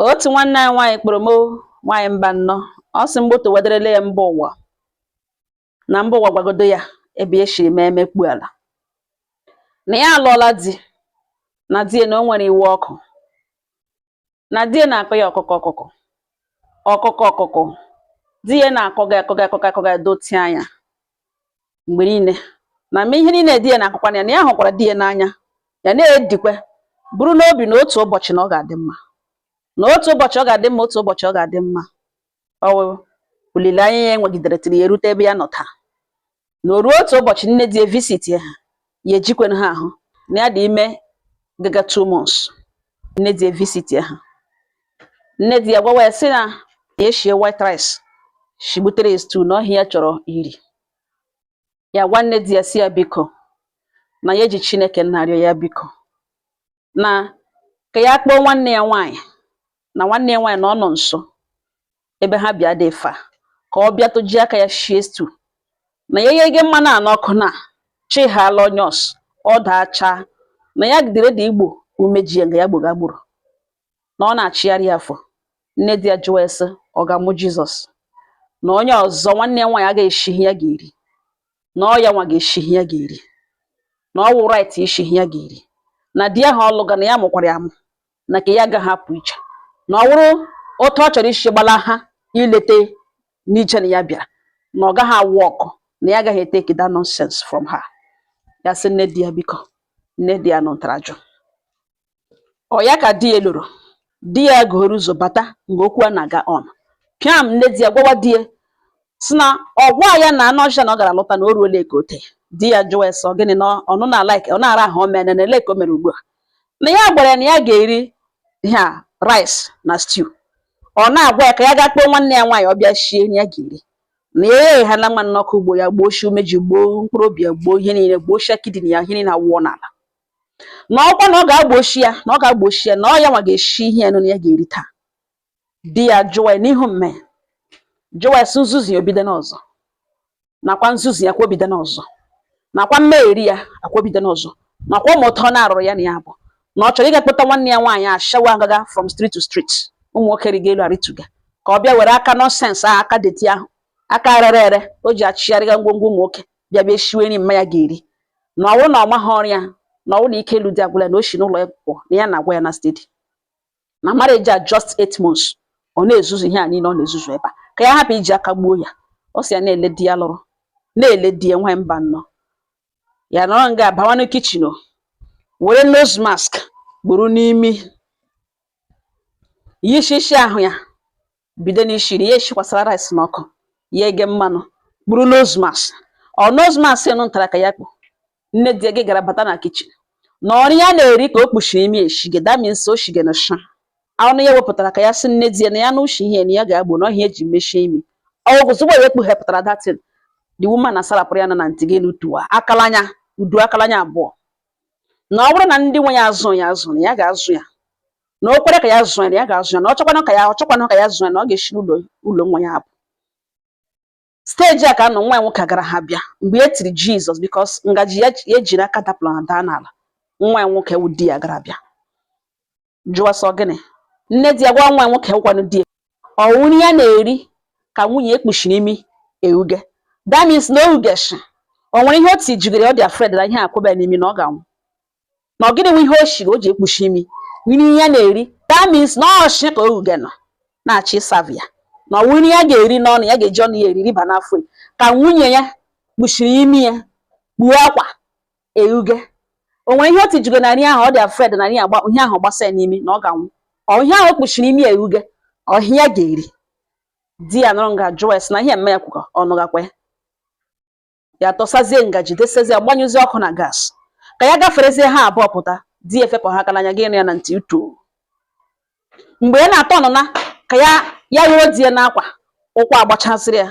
otu nwanne anyị nwaanyị kpọrọ m nwaanyị mba nnọ ọ sị mgbe otu wederele ya mba ụwa na mba ụwa gwagodo ya ebe e shiri mee emekpu ala na ya alụọla di na di na o nwere iwe ọkụ na di na-akọ ya ọkụkọ di ya na-akọga doti anya mgbe niile na mme ihe niile di ya na-akọkwa ya na ya hụkwara di ya n'anya ya na-edikwe bụrụ n'obi na otu ụbọchị na ọ ga-adị mma otu ụbọchị ọ ga-adị mma ọ olileanya ya enwegidere tiri ya erute ebe ya nọ taa na o ruo otu ụbọchị nne di ya visit ya ejikwen ha ahụ na ya dị ime gaga 2 months nne di ya visit ya ha nne di ya gwawa ya sị na ya shie white rice shigbutere stew na ọhịa ya chọrọ iri ya gwa nne di ya si ya biko na ya eji Chineke narịọ ya biko na ka ya kpọọ nwanne ya nwaanyị na nwanne ya nwaanyị na ọ nọ nso ebe ha bịa dị fa ka ọ bịa toji aka ya shie stew na ya yege mmanụ a n'ọkụ na chi hala onyos ọ dacha na ya gidere dị igbo umeji nga ya gbogagburu na ọ na-achịgharị afọ nne di ya jụọ ese ọ ga-amụ Jizọs na onye ọzọ nwanne ya nwaanyị ga-eshi ya ga-eri na ọ ya nwa ga-eshi ya ga-eri na ọ wụ right ishi ya ga-eri na di ahụ ọlụga na ya mụkwara ya amụ na ka ya agaghị apụ iche na ọ wụrụ otu ọ chọrọ isi gbala ha ilete n'ije na ya bịara na ọ gaghị awụ ọkụ na ya agaghị take that nonsense from her ya sị nne di ya biko nne di ya nụtara jụ ọ ya ka di ya lụrụ di ya goro ụzọ bata mgbe okwu a na-aga on pịam nne di ya gwawa di ya si na ọgwa ya na anụ ọcha na ọ gara lụta na o ruola ekote di ya jụọ ese gịnị na ọnụ na like ọ na-ara ahụ omene na ele ka o mere ugbu a na ya gwara ya na ya ga-eri ha rice na stew ọ na-agwa ya ka ya gaa kpọọ nwanne ya nwaanyị ọ bịa shie ya ga-eri na ya ha na mmanụ ọkụ ugbo ya gboo shi umeji gboo mkpụrụ obi ya gboo ihe niile gboo shi kidney ya ihe niile awụọ n'ala na ọkwa na ọ ga-agbochi ya na ọ ya nwa ga-eshi ihe ya na ya ga-eri taa di ya jụọ ya n'ihu mme jụọ ya sị nzuzu ya obido n'ọzọ nakwa nzuzu ya kwa obido n'ọzọ nakwa mmegheri ya akwa obido n'ọzọ nakwa ụmụtọ na-arụrụ ya na ya bụ na ọ chọrọ ịga kpọta nwanne ya nwaanyị ashawa agaga from street to street ụmụ nwoke riga elu arịtụga ka ọ bịa were aka nọsensị ahụ aka deti ahụ aka rere ere o ji achịgharịga ngwongwo ụmụ nwoke bịa shiwe nri mma ya ga-eri na ọwụ na ọma ha ọrụ ya na ọwụ na ike elu dị agwụla na o si n'ụlọ ya pụọ na ya na-agwa ya na steeti na marriage a just 8 months ọ na-ezuzu ihe a niile ọ na-ezuzu ebe a ka ya hapụ iji aka gbuo ya ọ sị ya na-ele di ya lụrụ na-ele di ya nwaanyị mba nnọọ ya nọrọ nga bawa na kichin were nose mask gburu n'imi yishishi ahụ ya bido n'ishiri ya eshikwasara rice n'ọkụ ya ege mmanụ gburu nose mask ọ nose mask ya ntara ka ya kpụ nne di gị gara bata na kichin na ọrụ ya na-eri ka o kpuchiri imi eshige that means o shige na sha ọnụ ya wepụtara ka ya sị nne di ya na ya na ushi ihe na ya ga-agbo n'ọhịa eji mechie imi ọgwụzụgbo ya ekpughepụtara datin the woman na sarapụrụ ya na ntị gị n'utuwa akalanya udu akalanya abụọ na ọ bụrụ na ndị nwe ya azụ na ya ga-azụ ya na o kwere ka ya zụọ ya ga-azụ ya na ọchọkwanụ ka ya zụọ ya na ọ ga-eshi ụlọ nwa ya abụ steji a ka anọ nwa ya nwoke gara ha bịa mgbe e tiri Jizọs bikos ngaji ya ejiri aka dapụrụ na daa n'ala nwa ya nwoke wụ di ya gara bịa jụọ sọ gịnị nne di ya gwa nwa ya nwoke gwanụ di ya ọwụrụ ya na-eri ka nwunye ekpuchiri imi euge that means na ogeshi o nwere ihe o tijigere ọ dị afraid na ihe akwụba n'imi na ọ ga-anwụ na ọ gịnị nwe ihe o shiri o ji ekpuchi imi nri ya na-eri that means na ọchị ka oge nọ na-achị savia ya na ọwụrụ ya ga-eri n'ọnụ ya ga-eji ọnụ ya eriri ba n'afọ ka nwunye ya kpuchiri imi ya kpuo akwa euge o nwere ihe o tijigere na nri ahụ ọ dị afraid na ihe ahụ gbasa n'imi na ọ ga-anwụ ọhịa ahụ kpuchiri imi ya euge ọhịa ya ga-eri di ya nọrọ nga jụọ esi na ihe mme ya kwụka ọnụ gakwa ya tọsazie ngaji desezie agbanyụzie ọkụ na gas ka ya gaferezie ha abụọ pụta di efepụ ha aka n'anya gị ya na ntị uto mgbe ya na-atọ ọnụna ka ya ruo di ya n'akwa ụkwụ agbachasịrị ya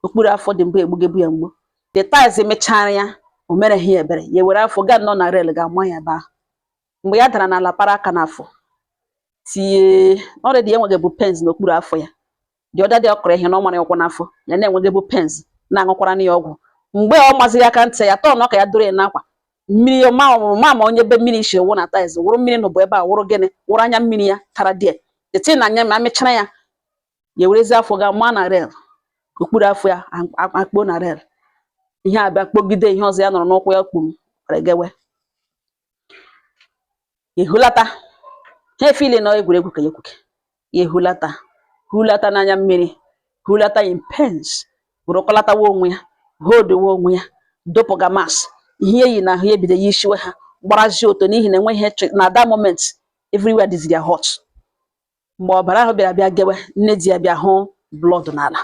okpuru afọ dị mgbe egbugebu ya mgbo the ties emechara ya o mere ha ebere ya were afọ gaa nọ na rel ga-ama ya ebe ahụ mgbe ya dara n'ala para aka n'afọ tie ọrịa ya enweghị bụ pens n'okpuru afọ ya dị ọda dị ọkụrụ ihe na ọ mara ụkwụ n'afọ ya na-enweghị bụ pens na-aṅụkwara ya ọgwụ mgbe ọ maziri aka ntị ya tọọ nọ ka ya doro ya n'akwa mmiri ma onye be mmiri shi ewu na ties wụrụ mmiri n'ụbụ ebe a wụrụ gịnị wụrụ anya mmiri ya tara die eti na anya ma mechara ya ya werezi afọ ga ma na rel okpuru afọ ya akpọ na rel ihe abịa kpọgide ihe ọzọ ya nọrọ n'ụkwụ ya kpum gewe ehulata ha efile na egwuregwu ka ekwuke hulata n'anya mmiri hulata in pens bụrụkọlatawa onwe ya hodowe onwe ya dopụga mas ihe yi na ahụ ebido ya ishiwe ha gbarazie oto n'ihi na enweghị na that moment everywhere diziri ya hot mgbe ọbara ahụ bịara bịa gewe nne di ya bịa hụ blood n'ala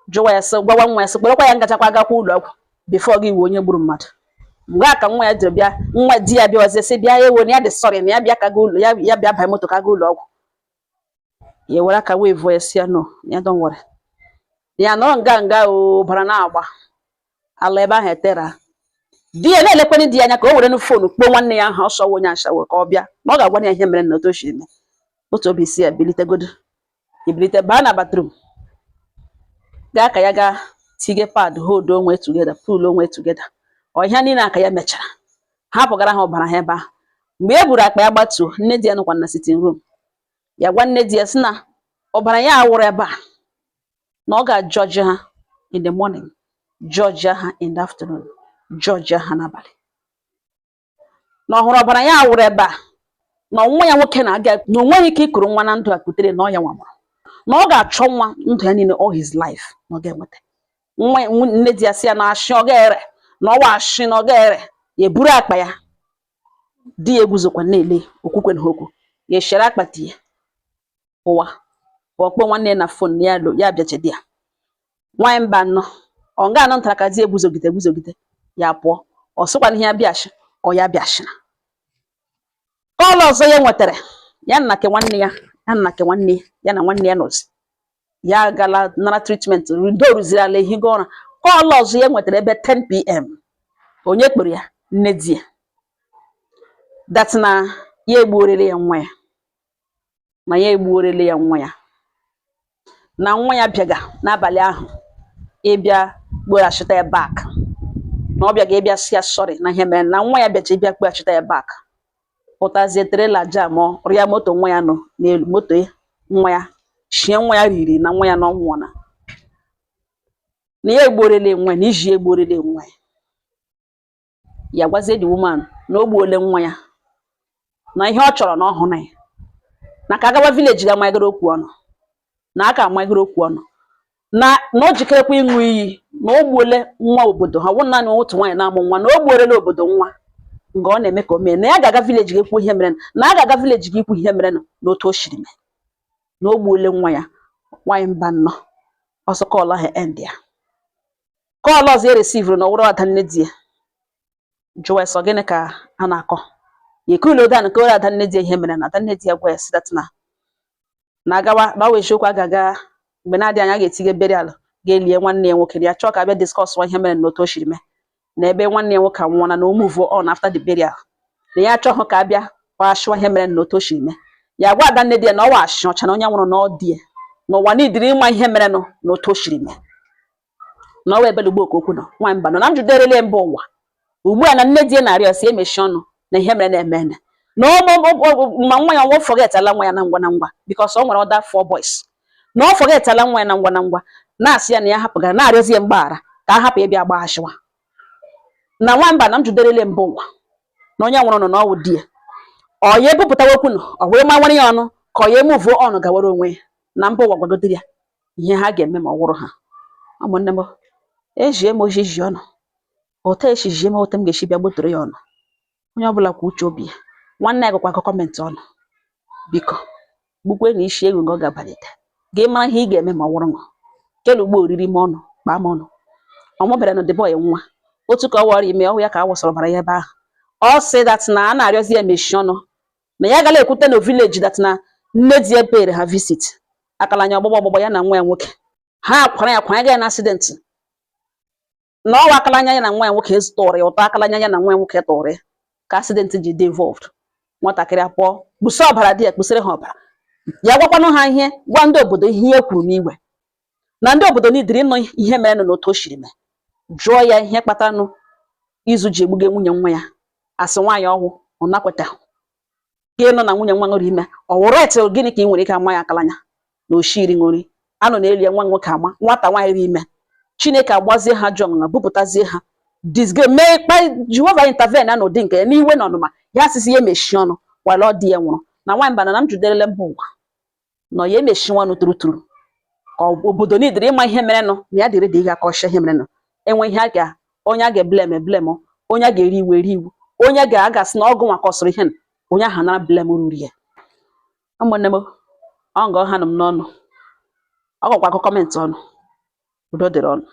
jụwa ya sị gwawa nwa ya sị kpọrọkwa ya ngachakwa agakwa ụlọ ọgwụ before gị iwe onye gburu mmadụ mgbe a ka nwa ya jiri bịa nwa di ya bịa ọzọ sị bịa ewo na ya dị sọrị na ya bịa kaga ụlọ ya bịa banye moto kaga ụlọ ọgwụ ya were aka wee vụọ ya si ya no ya don't worry ya nọrọ nga ọbara na-agba ala ebe ahụ etera di ya na-elekwere di ya anya ka o were na fonu kpọọ nwanne ya ahụ ọsọ onye ashawo ka ọ bịa na ọ ga-agwa ya ihe mere na otu oshi eme otu obi si ya bilitegodo ibilite baa na bathroom gaa ka ya gaa tige pad hold onwe together pull onwe together ọhịa niile aka ya mechara hapụgara ha ọbara ha ebe ahụ mgbe e buru akpa ya gbatuo nne di ya nọkwa na sitting room ya gwa nne di ya sị na ọbara ya awụrụ ebe a na ọ ga-jọji ha in the morning jọji ha in the afternoon jọji ha n'abalị na ọhụrụ ọbara ya awụrụ ebe a na nwa ya nwoke na-aga na onweghị ike ịkụrụ nwa na ndụ a kutere na ọ ya nwamụrụ na ọ ga-achọ nwa ndụ ya niile all his life na ọ ga-enweta nwa nne di ya sị ya na ashị ọ ga-ere na ọwa ashị na ọ ga-ere ya eburu akpa ya di ya eguzokwa na-ele okwukwe na okwu ya eshere akpati ya ụwa ọkpọ nwanne ya na fon ya ya bịache di ya nwanyị mba nọ ọ ga-anọ ntara ka di ya eguzogide ya pụọ ọ sịkwana ihe ya bịachi ọ ya bịachina kọlụ ọzọ ya nwetara ya na ke nwanne ya ya na nwanne ya nọzi ya gala nara treatment ndo rụziri ala ehigo ụra kọlụ ọzọ ya nwetara ebe 10 p.m. onye kpere ya nne di ya that na ya egbuorele ya nwa ya na nwa ya bịaga n'abalị ahụ ịbịa kpoghachita ya back na ọ bịaga ịbịa si ya sorry na ihe mere na nwa ya bịacha ịbịa kpoghachita ya back pụtazie trela jam rịa moto nwa ya nọ n'elu moto nwa ya shie nwa ya riri na nwa ya na ọnwụọ na ya egbuorele nwa na iji egbuorele nwa ya gwazie the woman na o gbuole nwa ya na ihe ọ chọrọ na ọhụrụ ya na ka agawa village ga magara okwu ọnụ na aka magara okwu ọnụ na o jikerekwa ịṅụ iyi na o gbuole nwa obodo ha wụ naanị otu nwaanyị na-amụ nwa na o gbuorele obodo nwa nga ọ na-eme ka o mee na ya ga-aga village ga-ekwu ihe mere na a ga-aga village ga ikwu ihe mere na otu o shiri mee na o gbuole nwa ya nwaanyị mba nnọ ọsọ kọlụ ahụ end ya kọlụ ọzọ ya resivuru na ọwụrụ ada nne di ya jụwa sọ gịnị ka a na-akọ ya ekuloda nke ọrụ ada nne di ya ihe mere na ada nne di ya gwa ya si dat na agawa gbanwe eziokwu a ga-aga mgbe na-adị anya ga-etige burial ga-elie nwanne ya nwoke ya chọọ ka abịa discuss ihe mere na otu o shiri mee na ebe nwanne ya nwoke anwụọla na o move on after the burial na ya achọghị ka abịa kpashụwa ihe mere na otu o shiri mee ya gwa ada nne di ya na ọ washi ọcha na onye nwụrụ na ọ dị ya n'ụwa n'idiri ịma ihe mere na otu o shiri mee na ọwa ebele ugbo okwu nọ nwaanyị mba nọ na njụderele mba ụwa ugbu a na nne di ya na-arịọ si emechi ọnụ na ihe mere na-eme na ma nwa ya nwa forgetala nwa ya na ngwa because ọ nwere other 4 boys na ọ forgetala nwa ya na ngwa na-asị ya na ya hapụgara na-arịọzie mgbaghara ka a hapụ ịbịa gbaghachiwa na nwamba na njụderele mba ụwa na onye nwụrụ nọ na ọwụ di ya ọ ya ebupụtawa okwu nọ ọ wee mawara ya ọnụ ka ọ ya emuvu ọnụ gawara onwe ya na mba ụwa gwagodiri ya ihe ha ga-eme ma ọ wụrụ ha ụmụnne m ejie m ojiji ọnụ otu eshijie m otu m ga-esi bịa gbotoro ya ọnụ onye ọbụla kwa uche obi ya nwanne ya gụkwa kọmentị ọnụ biko gbukwe na isi egwu nga ọ ga-abalite gị mara ihe ị ga-eme ma ọ wụrụ nọ kele ugbo oriri m ọnụ kpaa m ọnụ ọmụbere na deboy nwa otu ka ọ wọrọ ime ọhụ ya ka a wụsara bara ya ebe ahụ ọ sị dat na a na-arịọzi ya emechi ọnụ na ya gala ekwute na village dat na nne di ya pere ha visit akala anya ọgbọgbọ ya na nwa ya nwoke ha kwara ya ga na accident na ọwa akala anya ya na nwa ya nwoke tụrụ ya ụtọ akala anya ya na nwa ya nwoke tụrụ ya ka accident ji dị involved nwatakịrị apụọ kpusa ọbara dị ya kpụsịrị ha ọbara ya gwakwanụ ha ihe gwa ndị obodo ihe kwuru n'igwe na ndị obodo n'idiri ịnụ ihe mere na otu o shiri mee jụọ ya ihe kpatanụ izu ji egbuge nwunye nwa ya asị nwaanyị ọhụụ ọ nakweta gị nọ na nwunye nwa ṅụrụ ime ọ wụrụ ete gịnị ka ị nwere ike ama ya akalanya na oshiri ṅụri anọ na-elie nwa nwoke ama nwata nwaanyị ri ime Chineke agbazie ha jọ ọṅụṅa bupụtazie ha disge mee kpa Jehova intervene na n'ụdị nke ya n'iwe na ọnụma ya asịsị ya emechi ọnụ wala ọ dị ya nwụrụ na nwaanyị bana na m juderele mba ụwa nọ ya emechi ọnụ tụrụtụrụ ka obodo niile ịma ihe mere nụ na ya dịrị dị ịga ka ọsha ihe mere nụ enwe ihe onye a ga-eblem eblem onye a ga-eri iwe eri iwu onye ga-agasị na ọgụ nwa ka ọsụrụ ihe onye ahụ nara blem ruru ya ụmụnne m ọ nga ọha nọ m n'ọnụ ọ gwakwa kọmentị ọnụ udo dịrị ọnụ